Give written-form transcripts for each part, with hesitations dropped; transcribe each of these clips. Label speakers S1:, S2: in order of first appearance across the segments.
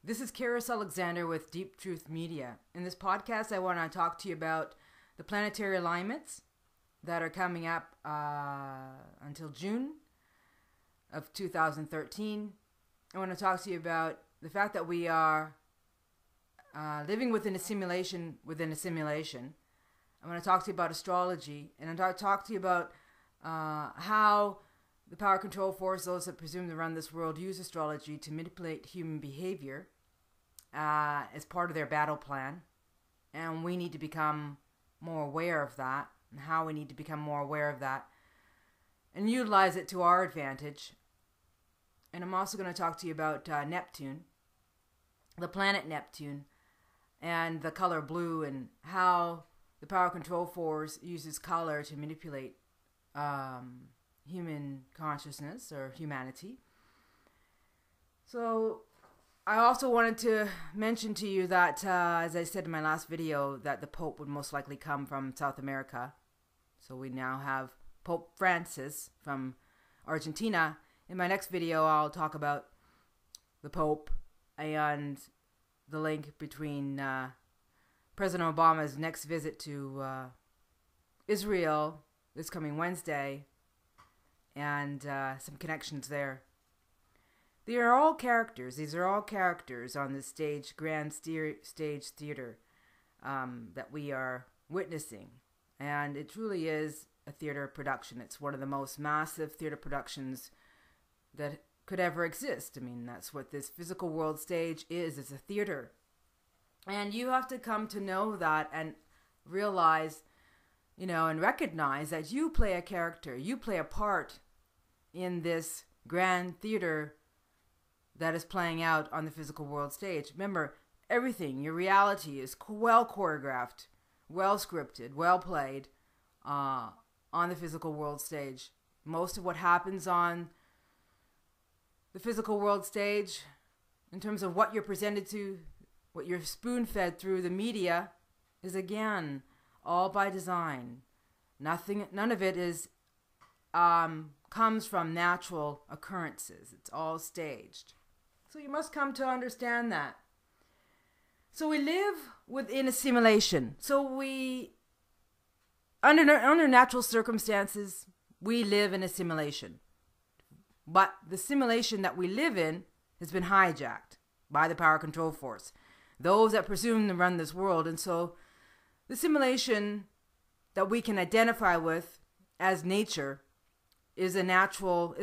S1: This is Karis Alexander with Deep Truth Media. In this podcast, I want to talk to you about the planetary alignments that are coming up until June of 2013. I want to talk to you about the fact that we are living within a simulation within a simulation. I want to talk to you about astrology, and I'm going to talk to you about how the power control force, those that presume to run this world, use astrology to manipulate human behavior as part of their battle plan. And we need to become more aware of that, and how we need to become more aware of that and utilize it to our advantage. And I'm also going to talk to you about Neptune, the planet Neptune, and the color blue, and how the power control force uses color to manipulate human consciousness or humanity. So I also wanted to mention to you that, as I said in my last video, that the Pope would most likely come from South America. So we now have Pope Francis from Argentina. In my next video, I'll talk about the Pope and the link between President Obama's next visit to Israel this coming Wednesday, and some connections there. They are all characters. These are all characters on the stage, grand stage theater that we are witnessing. And it truly is a theater production. It's one of the most massive theater productions that could ever exist. I mean, that's what this physical world stage is. It's a theater. And you have to come to know that and realize, and recognize that you play a character. You play a part in this grand theater that is playing out on the physical world stage. Remember, everything, your reality is well choreographed, well scripted, well played on the physical world stage. Most of what happens on the physical world stage, in terms of what you're presented to, what you're spoon-fed through the media, is again all by design. None of it is comes from natural occurrences. It's all staged. So you must come to understand that. So we live within a simulation. So we, under natural circumstances, we live in a simulation. But the simulation that we live in has been hijacked by the power control force, those that presume to run this world. And so the simulation that we can identify with as nature is a natural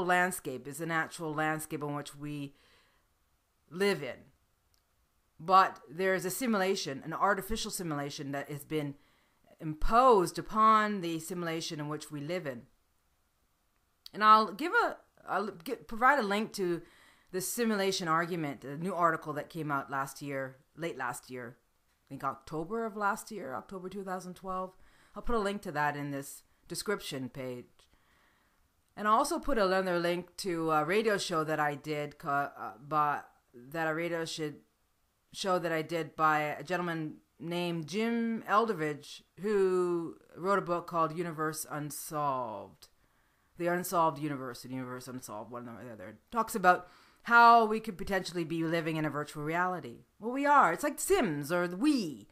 S1: landscape, in which we live in. But there is a simulation, an artificial simulation, that has been imposed upon the simulation in which we live in. And I'll provide a link to the simulation argument, a new article that came out late last year, I think October of last year, October 2012. I'll put a link to that in this description page. And I'll also put another link to a radio show that I did, by a gentleman named Jim Eldridge, who wrote a book called Universe Unsolved. The Unsolved Universe, and Universe Unsolved, one or the other. Talks about how we could potentially be living in a virtual reality. Well, we are. It's like Sims or the Wii.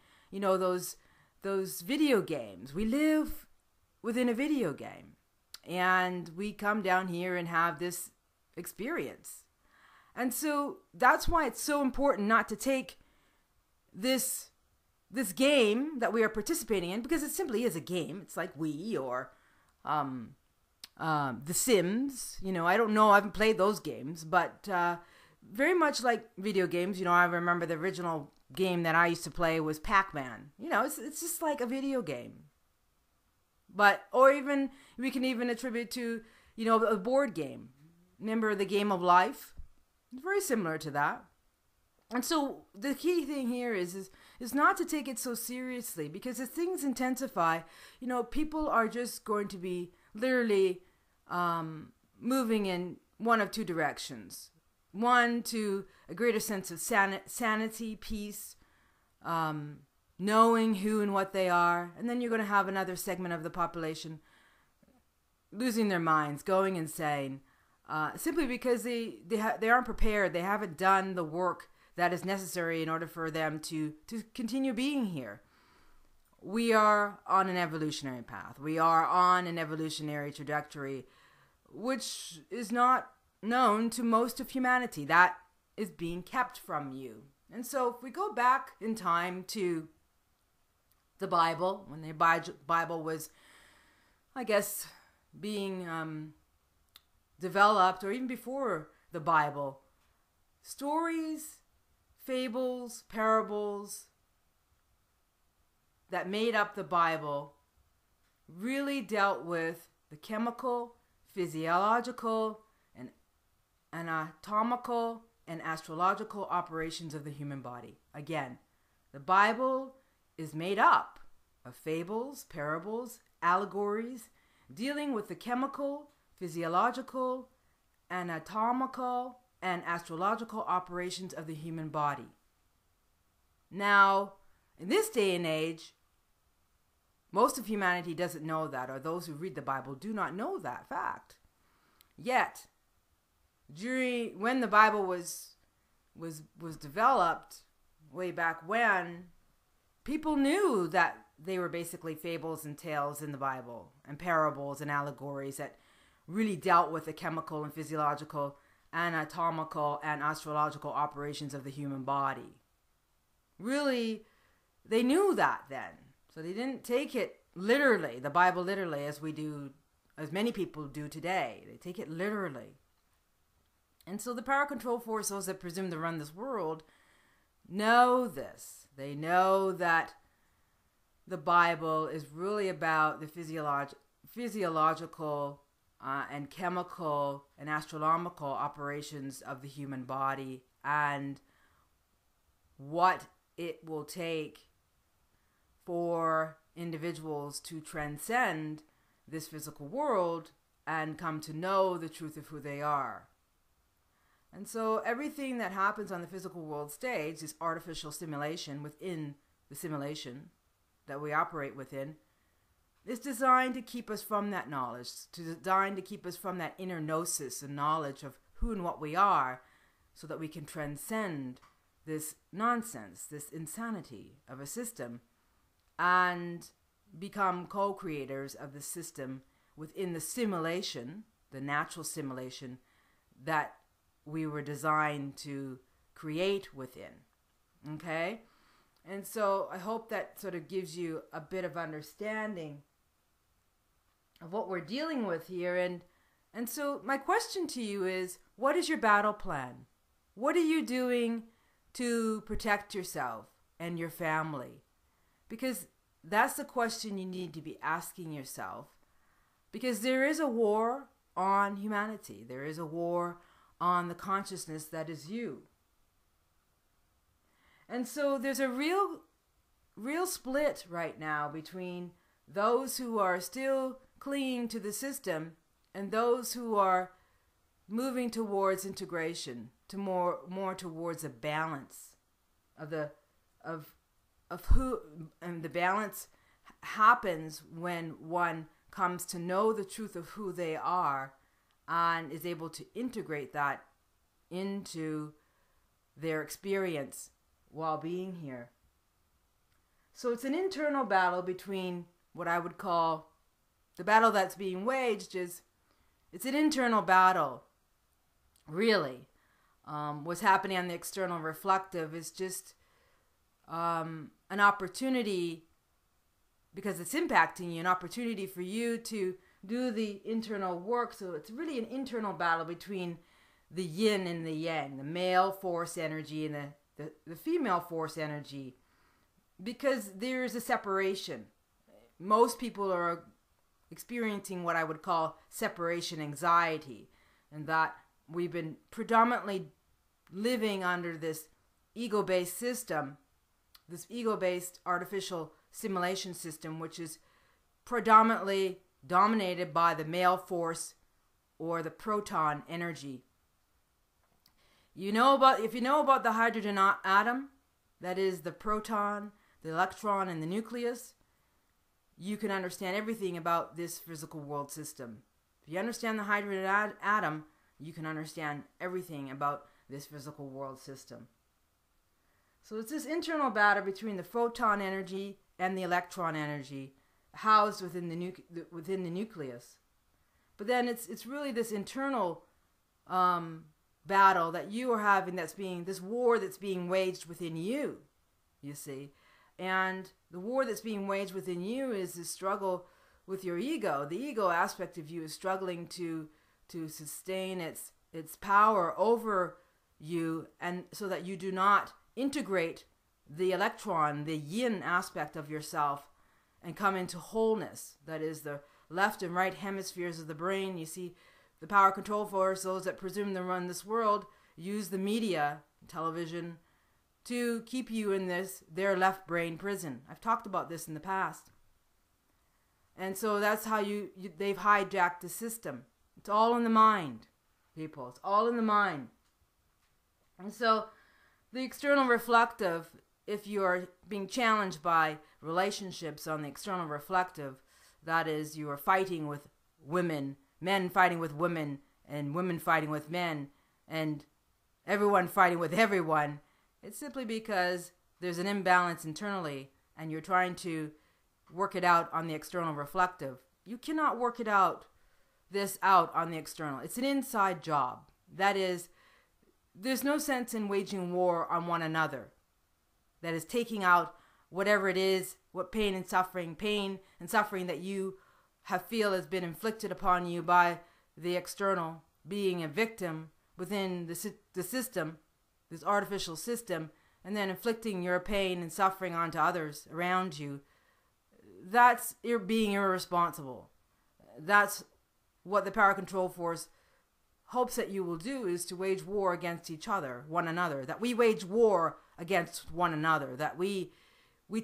S1: Those video games. We live within a video game. And we come down here and have this experience. And so that's why it's so important not to take this game that we are participating in, because it simply is a game. It's like Wii or The Sims. I don't know. I haven't played those games, but very much like video games. I remember the original game that I used to play was Pac-Man. It's just like a video game. Or even, we can even attribute to, a board game. Remember the Game of Life? It's very similar to that. And so the key thing here is not to take it so seriously, because as things intensify, people are just going to be literally moving in one of two directions. One, to a greater sense of sanity, peace, knowing who and what they are. And then you're going to have another segment of the population losing their minds, going insane, simply because they aren't prepared. They haven't done the work that is necessary in order for them to continue being here. We are on an evolutionary path. We are on an evolutionary trajectory, which is not known to most of humanity. That is being kept from you. And so if we go back in time to the Bible, when the Bible was, I guess, being developed, or even before the Bible, stories, fables, parables that made up the Bible really dealt with the chemical, physiological, and anatomical and astrological operations of the human body. Again, the Bible is made up of fables, parables, allegories, dealing with the chemical, physiological, anatomical, and astrological operations of the human body. Now, in this day and age, most of humanity doesn't know that, or those who read the Bible do not know that fact. Yet, when the Bible was developed way back when, people knew that they were basically fables and tales in the Bible, and parables and allegories that really dealt with the chemical and physiological, anatomical, and astrological operations of the human body. Really, they knew that then. So they didn't take it literally, the Bible literally, as many people do today. They take it literally. And so the power control force, those that presume to run this world, know this. They know that the Bible is really about the physiological and chemical and astronomical operations of the human body, and what it will take for individuals to transcend this physical world and come to know the truth of who they are. And so everything that happens on the physical world stage, this artificial simulation within the simulation that we operate within, is designed to keep us from that knowledge, designed to keep us from that inner gnosis and knowledge of who and what we are, so that we can transcend this nonsense, this insanity of a system, and become co-creators of the system within the simulation, the natural simulation that we were designed to create within. Okay? And so I hope that sort of gives you a bit of understanding of what we're dealing with here. And so my question to you is, what is your battle plan? What are you doing to protect yourself and your family? Because that's the question you need to be asking yourself. Because there is a war on humanity. There is a war on the consciousness that is you. And so there's a real split right now between those who are still clinging to the system and those who are moving towards integration, to more towards a balance of who, and the balance happens when one comes to know the truth of who they are and is able to integrate that into their experience while being here. So it's an internal battle between what I would call the battle that's being waged is, it's an internal battle, really. What's happening on the external reflective is just an opportunity, because it's impacting you, an opportunity for you to do the internal work. So it's really an internal battle between the yin and the yang, the male force energy and the female force energy, because there is a separation. Most people are experiencing what I would call separation anxiety, and that we've been predominantly living under this ego-based system, this ego-based artificial simulation system, which is predominantly dominated by the male force or the proton energy. If you know about the hydrogen atom, that is the proton, the electron, and the nucleus, you can understand everything about this physical world system. If you understand the hydrogen atom, you can understand everything about this physical world system. So it's this internal battle between the photon energy and the electron energy housed within the nucleus. But then it's really this internal battle that you are having, this war that's being waged within you, you see. And the war that's being waged within you is this struggle with your ego. The ego aspect of you is struggling to sustain its power over you, and so that you do not integrate the electron, the yin aspect of yourself, and come into wholeness. That is the left and right hemispheres of the brain. You see, the power control force, those that presume to run this world, use the media, television, to keep you in their left brain prison. I've talked about this in the past. And so that's how they've hijacked the system. It's all in the mind, people. It's all in the mind. And so the external reflective, if you are being challenged by relationships on the external reflective, that is, you are fighting with women, men fighting with women, and women fighting with men, and everyone fighting with everyone, it's simply because there's an imbalance internally, and you're trying to work it out on the external reflective. You cannot work it out on the external. It's an inside job. That is, there's no sense in waging war on one another. That is, taking out whatever it is, what pain and suffering that you feel has been inflicted upon you by the external, being a victim within the system, this artificial system, and then inflicting your pain and suffering onto others around you. That's being irresponsible. That's what the power control force hopes that you will do, is to wage war against each other, one another. That we wage war against one another. That we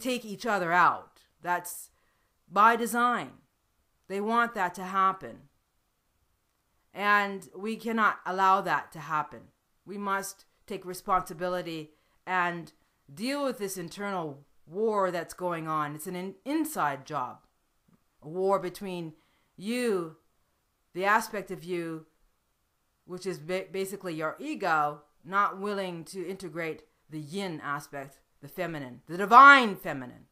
S1: take each other out. That's by design. They want that to happen. And we cannot allow that to happen. We must take responsibility and deal with this internal war that's going on. It's an inside job. A war between you, the aspect of you, which is basically your ego, not willing to integrate the yin aspect, the feminine, the divine feminine.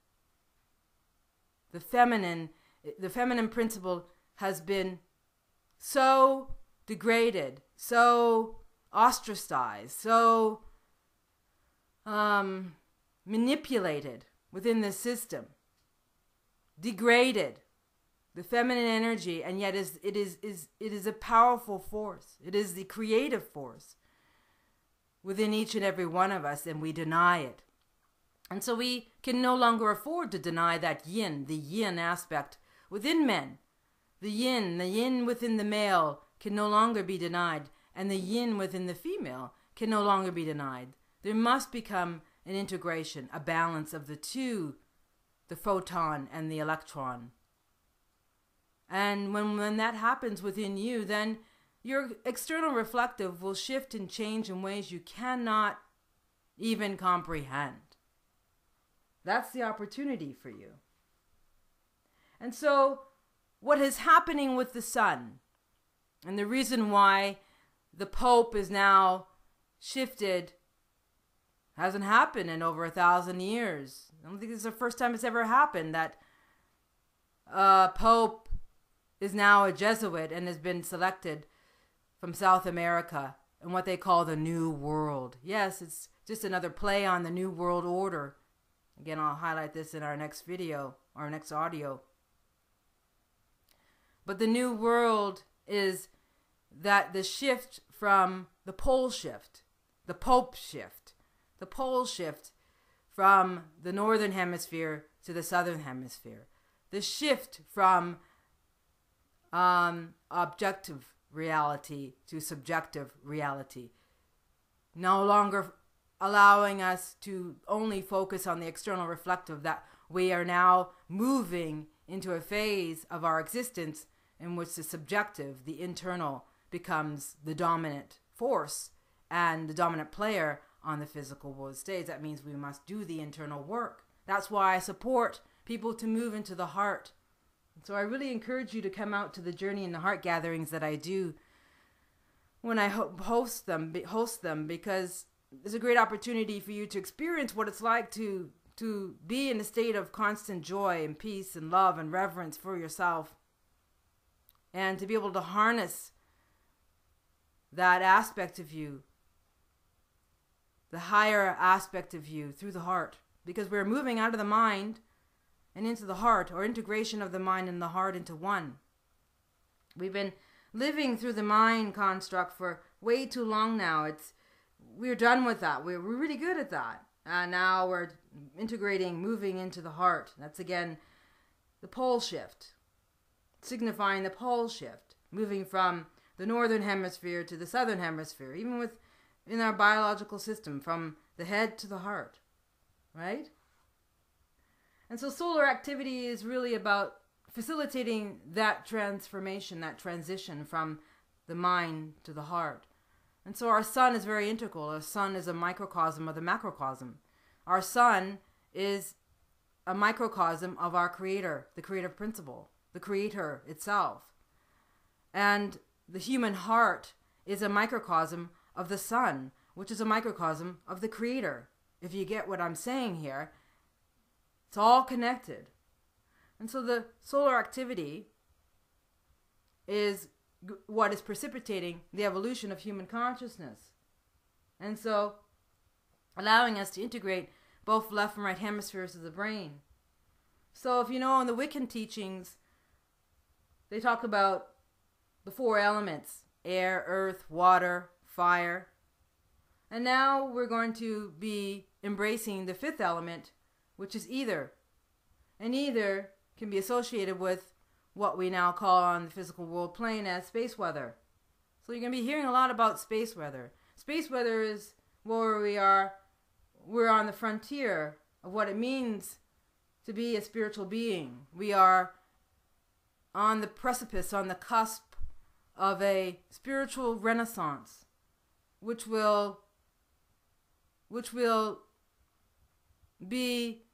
S1: The feminine principle has been so degraded, so ostracized, so manipulated within the system, degraded. The feminine energy, and yet it is a powerful force. It is the creative force within each and every one of us, and we deny it. And so we can no longer afford to deny that yin, the yin aspect within men. The yin within the male can no longer be denied, and the yin within the female can no longer be denied. There must become an integration, a balance of the two, the photon and the electron. And when that happens within you, then your external reflective will shift and change in ways you cannot even comprehend. That's the opportunity for you. And so what is happening with the sun, and the reason why the Pope is now shifted, hasn't happened in over 1,000 years. I don't think this is the first time it's ever happened that Pope is now a Jesuit and has been selected from South America in what they call the New World. Yes, it's just another play on the New World Order. Again, I'll highlight this in our next video, our next audio. But the New World is that the shift from the pole shift, the Pope shift, the pole shift from the Northern Hemisphere to the Southern Hemisphere. The shift from objective reality to subjective reality. No longer allowing us to only focus on the external reflective, that we are now moving into a phase of our existence in which the subjective, the internal, becomes the dominant force and the dominant player on the physical world stage. That means we must do the internal work. That's why I support people to move into the heart. So I really encourage you to come out to the Journey in the Heart gatherings that I do when I host them, because there's a great opportunity for you to experience what it's like to be in a state of constant joy and peace and love and reverence for yourself, and to be able to harness that aspect of you, the higher aspect of you, through the heart, because we're moving out of the mind and into the heart, or integration of the mind and the heart into one. We've been living through the mind construct for way too long now. We're done with that. We're really good at that. And now we're integrating, moving into the heart. That's again the pole shift, signifying the pole shift, moving from the northern hemisphere to the southern hemisphere, even in our biological system, from the head to the heart, right? And so solar activity is really about facilitating that transformation, that transition from the mind to the heart. And so our sun is very integral. Our sun is a microcosm of the macrocosm. Our sun is a microcosm of our creator, the creative principle, the creator itself. And the human heart is a microcosm of the sun, which is a microcosm of the creator. If you get what I'm saying here, it's all connected. And so the solar activity is what is precipitating the evolution of human consciousness. And so allowing us to integrate both left and right hemispheres of the brain. So if you know, in the Wiccan teachings, they talk about the 4 elements: air, earth, water, fire. And now we're going to be embracing the 5th element, which is ether. And ether can be associated with what we now call on the physical world plane as space weather. So you're going to be hearing a lot about space weather. Space weather is where we are. We're on the frontier of what it means to be a spiritual being. We are on the precipice, on the cusp of a spiritual renaissance, which will be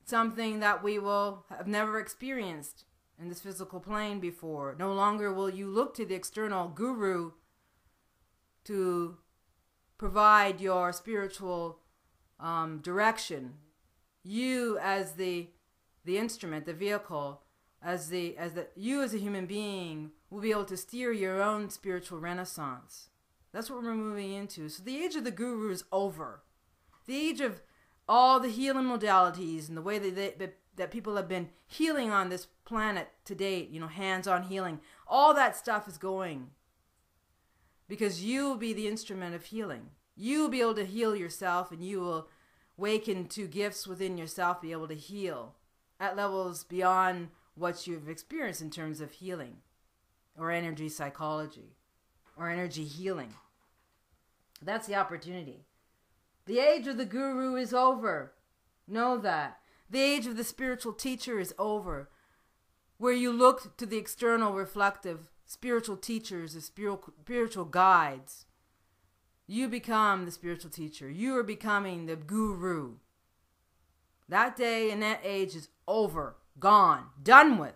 S1: something that we will have never experienced in this physical plane before. No longer will you look to the external guru to provide your spiritual direction. You as the instrument, the vehicle, you as a human being will be able to steer your own spiritual renaissance. That's what we're moving into. So the age of the guru is over. The age of all the healing modalities and the way that people have been healing on this planet to date, hands-on healing, all that stuff is going. Because you will be the instrument of healing. You will be able to heal yourself, and you will awaken to gifts within yourself, be able to heal at levels beyond what you've experienced in terms of healing or energy psychology or energy healing. That's the opportunity. The age of the guru is over. Know that. The age of the spiritual teacher is over. Where you look to the external reflective spiritual teachers, the spiritual guides. You become the spiritual teacher. You are becoming the guru. That day and that age is over, gone, done with.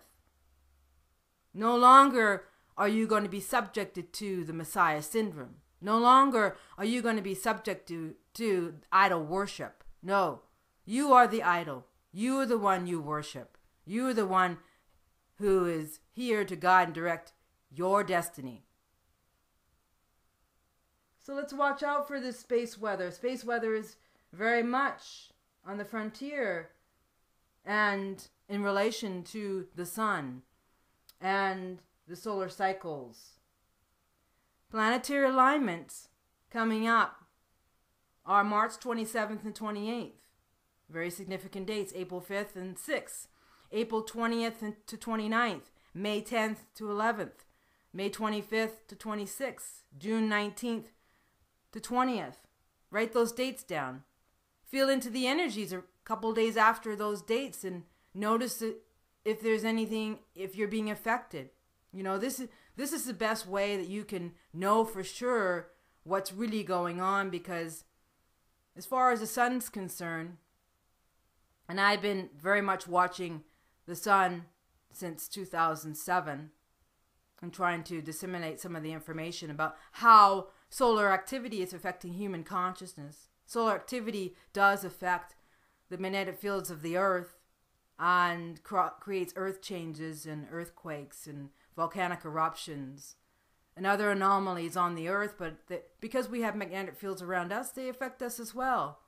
S1: No longer are you going to be subjected to the Messiah syndrome. No longer are you going to be subject to idol worship. No, you are the idol. You are the one you worship. You are the one who is here to guide and direct your destiny. So let's watch out for this space weather. Space weather is very much on the frontier and in relation to the sun and the solar cycles. Planetary alignments coming up are March 27th and 28th. Very significant dates, April 5th and 6th. April 20th to 29th. May 10th to 11th. May 25th to 26th. June 19th to 20th. Write those dates down. Feel into the energies a couple days after those dates and notice if there's anything, if you're being affected. This is the best way that you can know for sure what's really going on, because as far as the sun's concerned, and I've been very much watching the sun since 2007 and trying to disseminate some of the information about how solar activity is affecting human consciousness. Solar activity does affect the magnetic fields of the earth and creates earth changes and earthquakes and volcanic eruptions and other anomalies on the earth, but because we have magnetic fields around us, they affect us as well.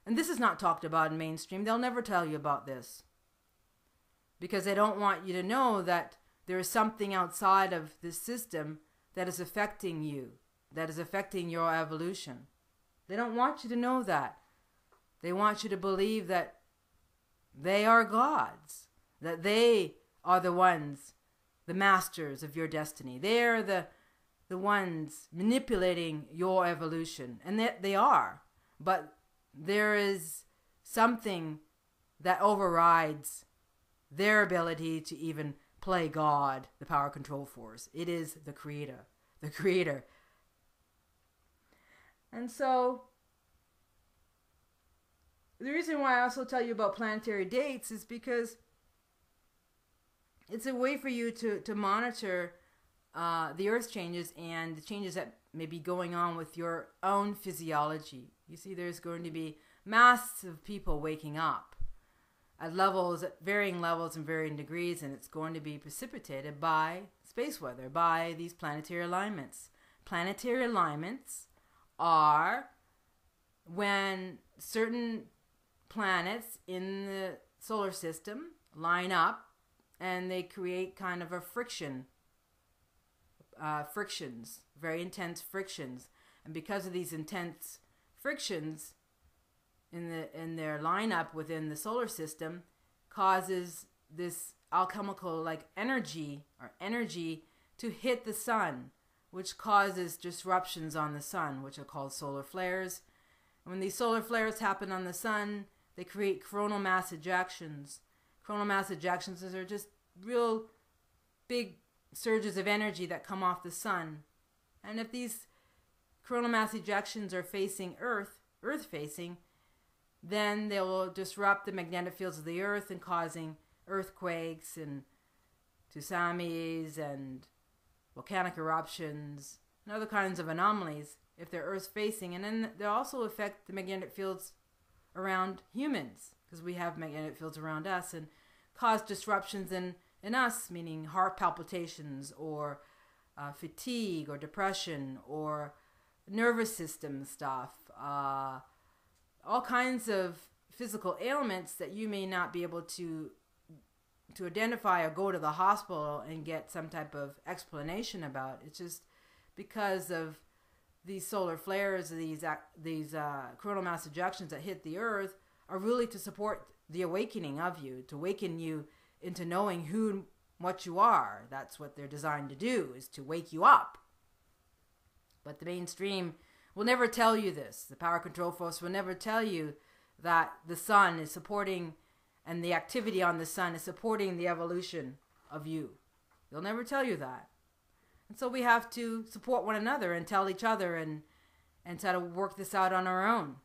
S1: And this is not talked about in mainstream. They'll never tell you about this because they don't want you to know that there is something outside of this system that is affecting you, that is affecting your evolution. They don't want you to know that. They want you to believe that they are gods, that they are the ones, the masters of your destiny. They're the ones manipulating your evolution. And that they are. But there is something that overrides their ability to even play God, the power control force. It is the creator. The creator. And so the reason why I also tell you about planetary dates is because it's a way for you to monitor the earth changes and the changes that may be going on with your own physiology. You see, there's going to be masses of people waking up at varying levels and varying degrees, and it's going to be precipitated by space weather, by these planetary alignments. Planetary alignments are when certain planets in the solar system line up and they create kind of a frictions, very intense frictions. And because of these intense frictions in their lineup within the solar system, causes this alchemical like energy to hit the sun, which causes disruptions on the sun, which are called solar flares. And when these solar flares happen on the sun, they create coronal mass ejections. Coronal mass ejections are just real big surges of energy that come off the sun. And if these coronal mass ejections are facing Earth facing, then they will disrupt the magnetic fields of the Earth and causing earthquakes and tsunamis and volcanic eruptions and other kinds of anomalies if they're Earth facing. And then they'll also affect the magnetic fields around humans, because we have magnetic fields around us, and cause disruptions in us, meaning heart palpitations or fatigue or depression or nervous system stuff, all kinds of physical ailments that you may not be able to identify or go to the hospital and get some type of explanation about. It's just because of these solar flares, these coronal mass ejections that hit the Earth are really to support the awakening of you, to awaken you into knowing who and what you are. That's what they're designed to do, is to wake you up. But the mainstream will never tell you this. The power control force will never tell you that the sun is supporting, and the activity on the sun is supporting the evolution of you. They'll never tell you that. And so we have to support one another and tell each other and try to work this out on our own,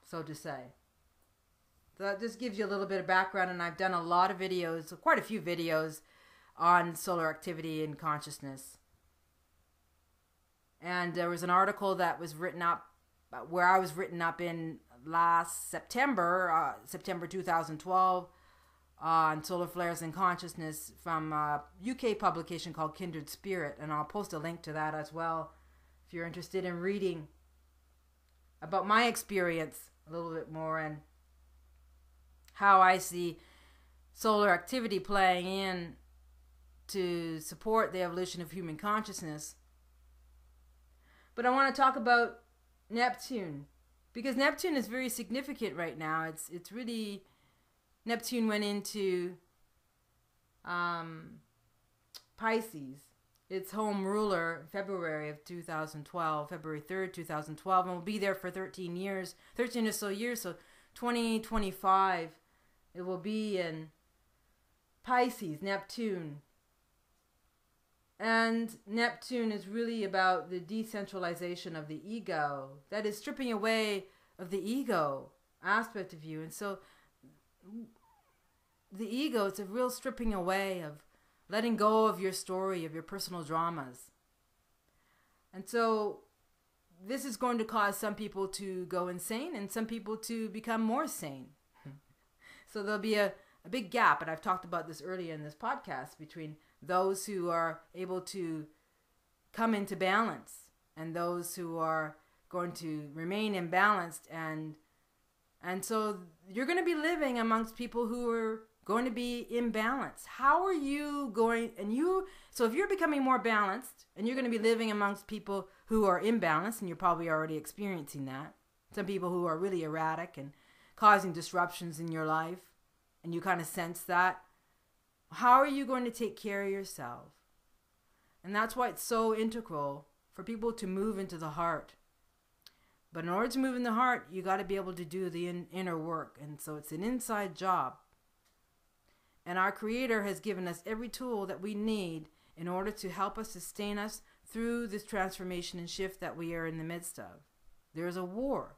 S1: so to say. So that just gives you a little bit of background, and I've done a lot of videos, quite a few videos, on solar activity and consciousness. And there was an article that was written up, where I was written up in last September, September 2012, on solar flares and consciousness, from a UK publication called Kindred, and I'll post a link to that as well if you're interested in reading about my experience a little bit more and how I see solar activity playing in to support the evolution of human consciousness. But I want to talk about Neptune, because Neptune is very significant right now. It's really, Neptune went into Pisces, its home ruler, February of 2012, February 3rd, 2012, and will be there for 13 years, 13 or so years, so 2025, it will be in Pisces, Neptune. And Neptune is really about the decentralization of the ego. That is stripping away of the ego aspect of you. And so the ego, it's a real stripping away of letting go of your story, of your personal dramas. And so this is going to cause some people to go insane and some people to become more sane. So there'll be a big gap, and I've talked about this earlier in this podcast, between those who are able to come into balance and those who are going to remain imbalanced. And so you're going to be living amongst people who are going to be imbalanced. How are you going, so if you're becoming more balanced and you're going to be living amongst people who are imbalanced, and you're probably already experiencing that, some people who are really erratic and causing disruptions in your life, and you kind of sense that, how are you going to take care of yourself? And that's why it's so integral for people to move into the heart. But in order to move in the heart, you got to be able to do the inner work. And so it's an inside job. And our Creator has given us every tool that we need in order to help us sustain us through this transformation and shift that we are in the midst of. There is a war,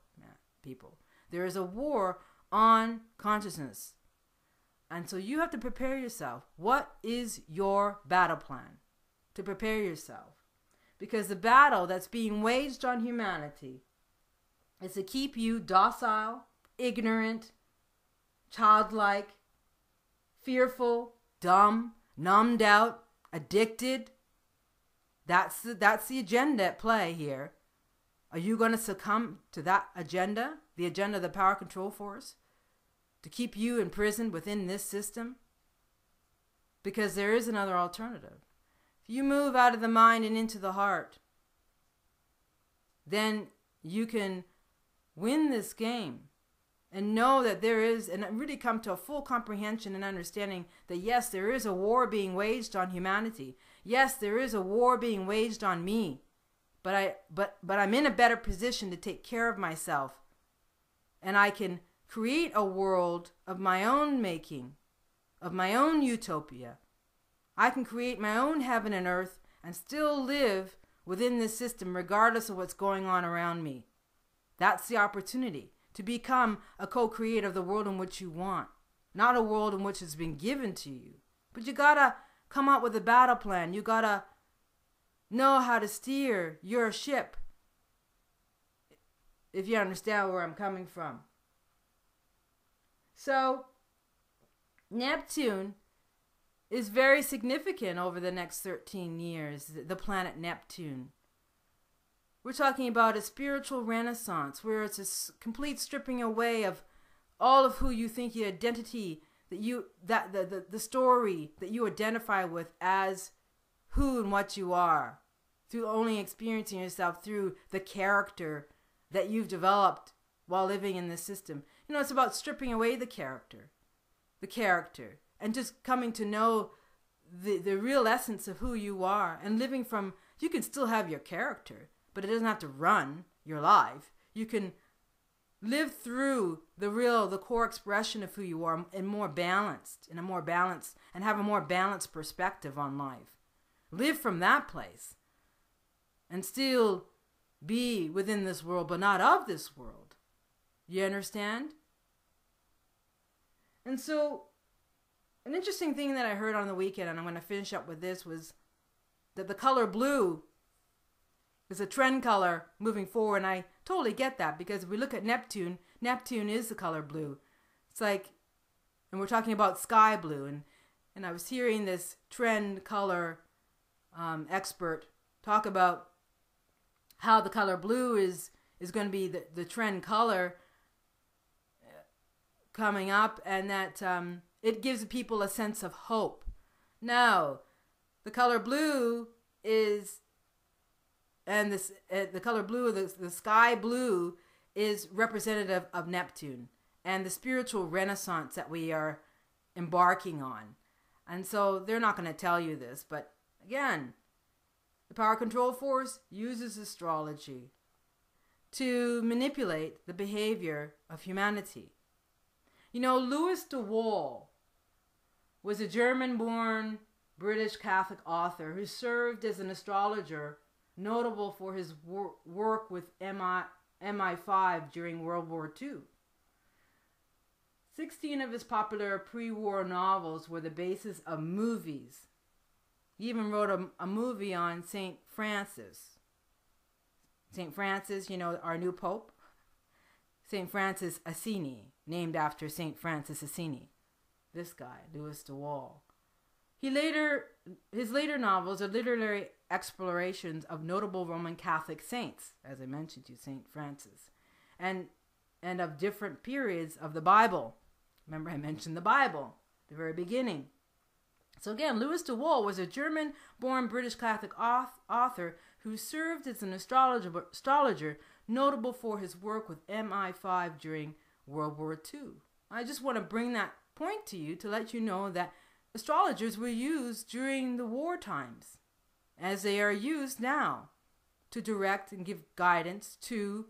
S1: people. There is a war on consciousness. And so you have to prepare yourself. What is your battle plan to prepare yourself? Because the battle that's being waged on humanity is to keep you docile, ignorant, childlike, fearful, dumb, numbed out, addicted. That's the agenda at play here. Are you going to succumb to that agenda, the agenda of the power control force, to keep you imprisoned within this system? Because there is another alternative. If you move out of the mind and into the heart, then you can win this game and know that there is, and really come to a full comprehension and understanding that yes, there is a war being waged on humanity. Yes, there is a war being waged on me, but I'm in a better position to take care of myself, and I can create a world of my own making, of my own utopia. I can create my own heaven and earth and still live within this system regardless of what's going on around me. That's the opportunity, to become a co-creator of the world in which you want, not a world in which it's been given to you. But you gotta come up with a battle plan. You gotta know how to steer your ship, if you understand where I'm coming from. So Neptune is very significant over the next 13 years, the planet Neptune. We're talking about a spiritual renaissance where it's a complete stripping away of all of who you think your identity, the story that you identify with as who and what you are, through only experiencing yourself through the character that you've developed while living in this system. You know, it's about stripping away the character, and just coming to know the real essence of who you are, and living from, you can still have your character, but it doesn't have to run your life. You can live through the core expression of who you are and have a more balanced perspective on life. Live from that place and still be within this world, but not of this world. You understand? And so, an interesting thing that I heard on the weekend, and I'm going to finish up with this, was that the color blue is a trend color moving forward. And I totally get that, because if we look at Neptune, Neptune is the color blue. It's like, and we're talking about sky blue. And I was hearing this trend color expert talk about how the color blue is going to be the trend color coming up, and that it gives people a sense of hope. Now, the color blue is, and this the color blue, the sky blue, is representative of Neptune and the spiritual renaissance that we are embarking on. And so they're not going to tell you this, but again, the power control force uses astrology to manipulate the behavior of humanity. You know, Louis de Wohl was a German-born British Catholic author who served as an astrologer, notable for his work with MI5 during World War II. 16 of his popular pre-war novels were the basis of movies. He even wrote a movie on St. Francis, St. Francis, you know, our new Pope, St. Francis Assisi, named after St. Francis Assisi. This guy, Louis de Wohl. His later novels are literary explorations of notable Roman Catholic saints, as I mentioned to you, St. Francis, and of different periods of the Bible. Remember, I mentioned the Bible, the very beginning. So again, Louis de Wohl was a German-born British Catholic author who served as an astrologer, notable for his work with MI5 during World War II. I just want to bring that point to you to let you know that astrologers were used during the war times, as they are used now, to direct and give guidance to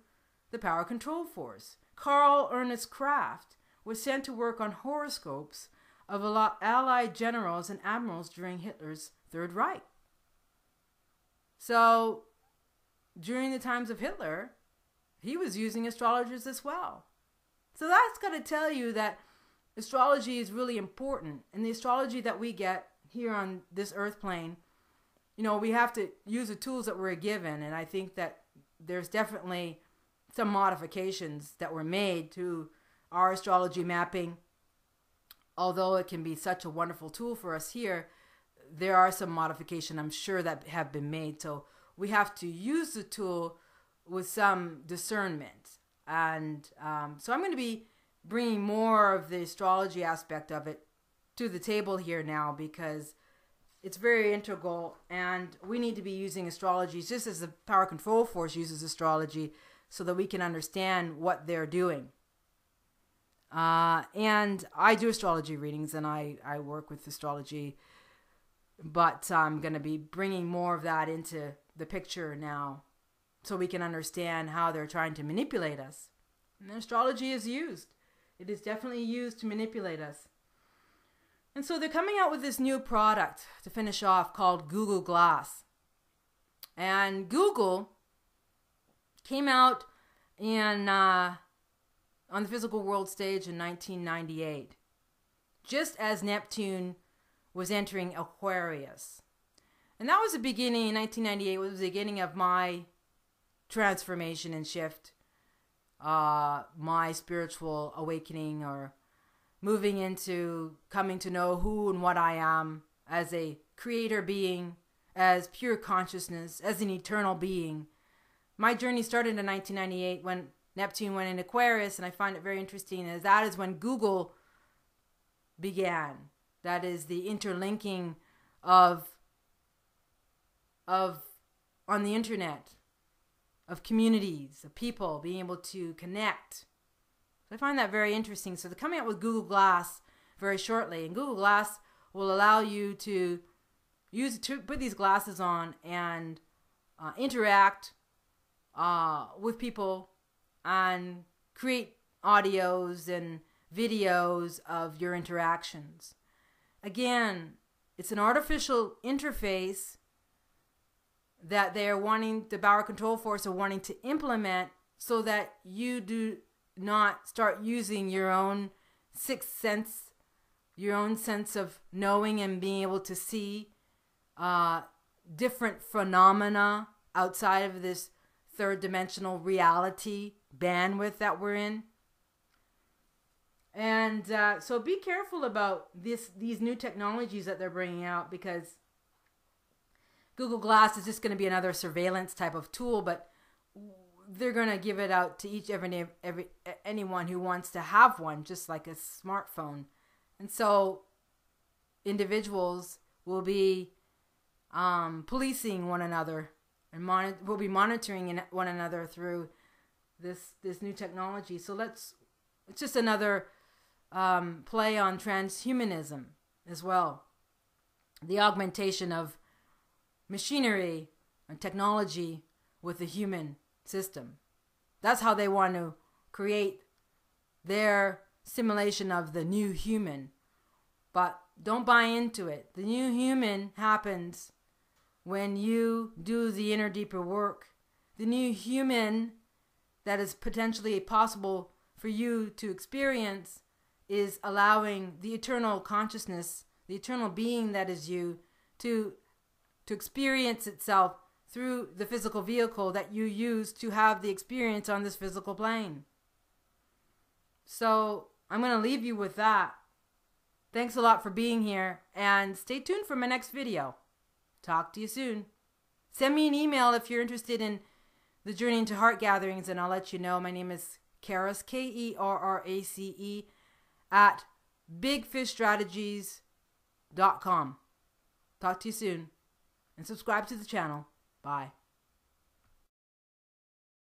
S1: the power control force. Karl Ernst Kraft was sent to work on horoscopes of Allied generals and admirals during Hitler's Third Reich. So, during the times of Hitler, he was using astrologers as well. So that's got to tell you that astrology is really important. And the astrology that we get here on this earth plane, you know, we have to use the tools that we're given. And I think that there's definitely some modifications that were made to our astrology mapping. Although it can be such a wonderful tool for us here, there are some modifications, I'm sure, that have been made. So we have to use the tool with some discernment. And so I'm going to be bringing more of the astrology aspect of it to the table here now, because it's very integral, and we need to be using astrology just as the power control force uses astrology, so that we can understand what they're doing. And I do astrology readings, and I work with astrology, but I'm going to be bringing more of that into the picture now, so we can understand how they're trying to manipulate us. And astrology is used. It is definitely used to manipulate us. And so they're coming out with this new product to finish off called Google Glass. And Google came out on the physical world stage in 1998, just as Neptune was entering Aquarius. And that was the beginning, in 1998, was the beginning of my transformation and shift, my spiritual awakening, or moving into coming to know who and what I am as a creator being, as pure consciousness, as an eternal being. My journey started in 1998 when Neptune went in Aquarius, and I find it very interesting as that is when Google began. That is the interlinking of on the internet, of communities, of people being able to connect. So I find that very interesting. So they're coming out with Google Glass very shortly, and Google Glass will allow you to put these glasses on and interact with people and create audios and videos of your interactions. Again, it's an artificial interface that they're wanting, the power control force are wanting to implement, so that you do not start using your own sixth sense, your own sense of knowing and being able to see different phenomena outside of this third dimensional reality bandwidth that we're in. And so be careful about these new technologies that they're bringing out, because Google Glass is just going to be another surveillance type of tool, but they're going to give it out to anyone who wants to have one, just like a smartphone. And so individuals will be policing one another, and will be monitoring one another through this new technology. So it's just another play on transhumanism as well. The augmentation of machinery and technology with the human system. That's how they want to create their simulation of the new human. But don't buy into it. The new human happens when you do the inner deeper work. The new human that is potentially possible for you to experience is allowing the eternal consciousness, the eternal being that is you, to experience itself through the physical vehicle that you use to have the experience on this physical plane. So I'm going to leave you with that. Thanks a lot for being here, and stay tuned for my next video. Talk to you soon. Send me an email if you're interested in the Journey into Heart Gatherings, and I'll let you know. My name is Kerrace, Kerrace, at bigfishstrategies.com. Talk to you soon, and subscribe to the channel. Bye.